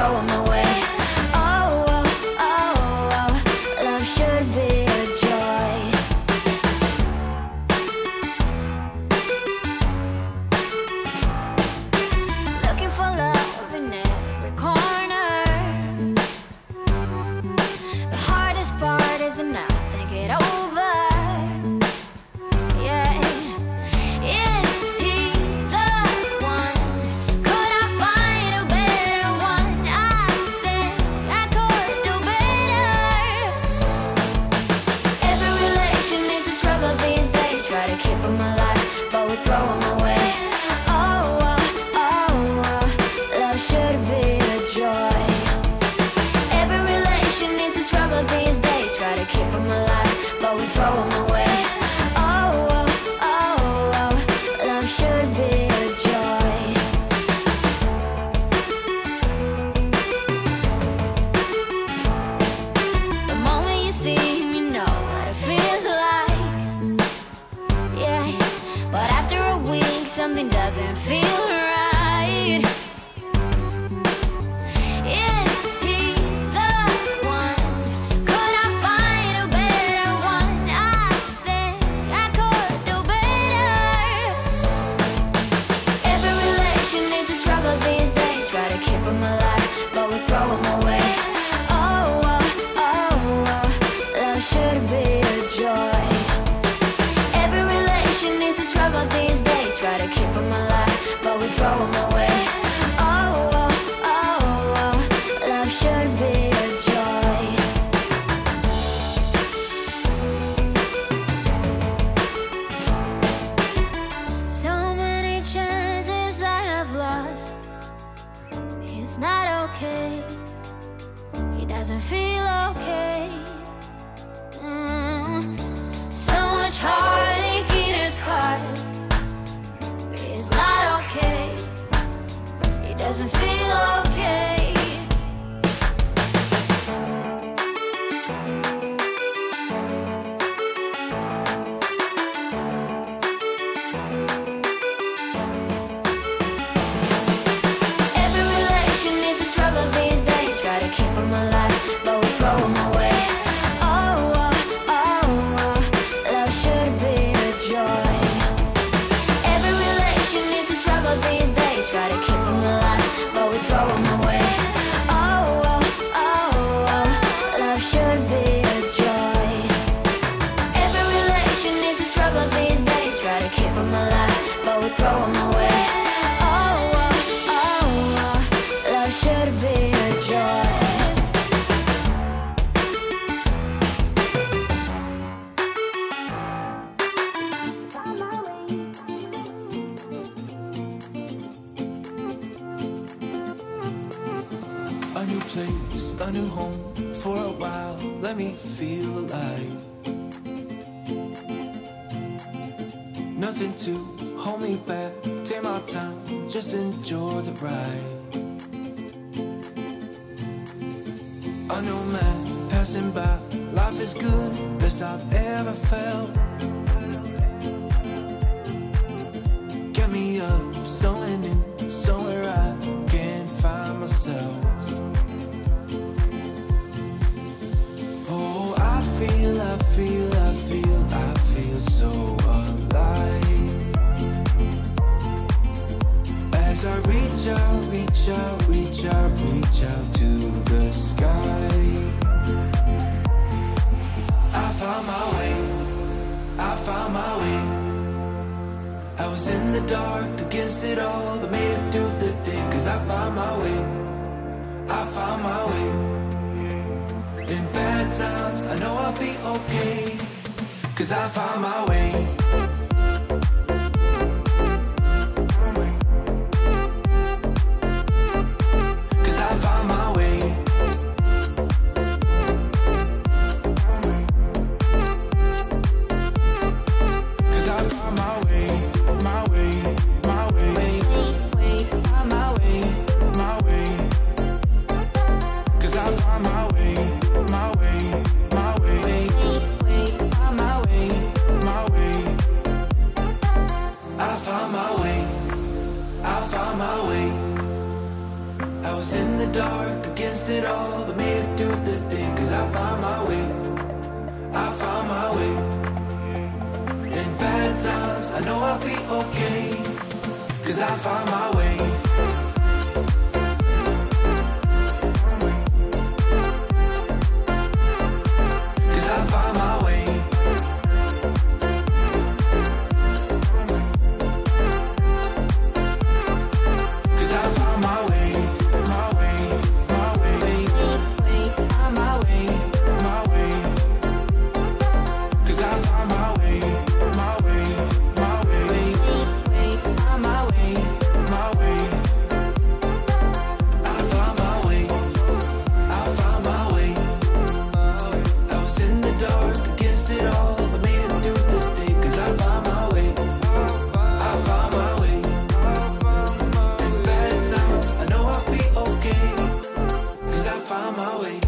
throw them away. Oh, oh, oh, oh, love should be a joy. Looking for love in every corner. The hardest part is to not think it over. Throw them away. Oh, oh, oh, oh, love should be a joy. Every relation needs a struggle these days. Try to keep them alive, but we throw them away. Oh, oh, oh, oh, love should be a joy. The moment you see him, you know what it feels like. Yeah. But after a week, something doesn't feel right. Is he the one? Could I find a better one? I think I could do better. Every relation is a struggle these days. Try to keep them alive, but we throw them away. Oh, oh, oh, oh, love should be a joy. Every relation is a struggle these days. Try to keep them alive, but we throw them away. Oh, oh, oh, oh, love should be a joy. So many chances I have lost. It's not okay. He doesn't feel okay. So much heartache in his cause. It's not okay. He doesn't feel okay. Every relation is a struggle these days. Try to keep them alive, but we throw them away. Oh, oh, oh, oh, love should be a joy. Every relation is a struggle these days. Try to keep them alive, but we throw them away. Oh, oh, oh, oh, love should be a joy. Every relation is a struggle these days. Try to keep them alive, but we throw them away. Oh, oh, oh, oh, love should be a joy. A new place, a new home, for a while, let me feel alive. Nothing to hold me back, take my time, just enjoy the ride. A new man passing by, life is good, best I've ever felt. Get me up, somewhere new, somewhere I can find myself. Oh, I feel so alive. As I reach out, reach out, reach out, reach out to the sky. I found my way, I found my way. I was in the dark against it all, but made it through the day. Cause I found my way, I found my way. In bad times, I know I'll be okay. Cause I found my way. Cause I found my way. Cause I found my way, my way, my way. My way, my way. Cause I found my way, my way, my way. My way, my way. I found my way, I found my way. I was in the dark against it all, but made it through the day. Cause I found my way, I found my way. In bad times, I know I'll be okay. Cause I found my way. Cause I found my way. Cause I found my way, my way, my way. On my way, my way. Cause I found my way, my way, my way. On my way, my way. I found my way, I found my way. I was in the dark against it all, but made it through the day. Cause I found my way, I found my way. In bad times, I know I'll be okay. Cause I found my way.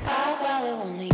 I follow only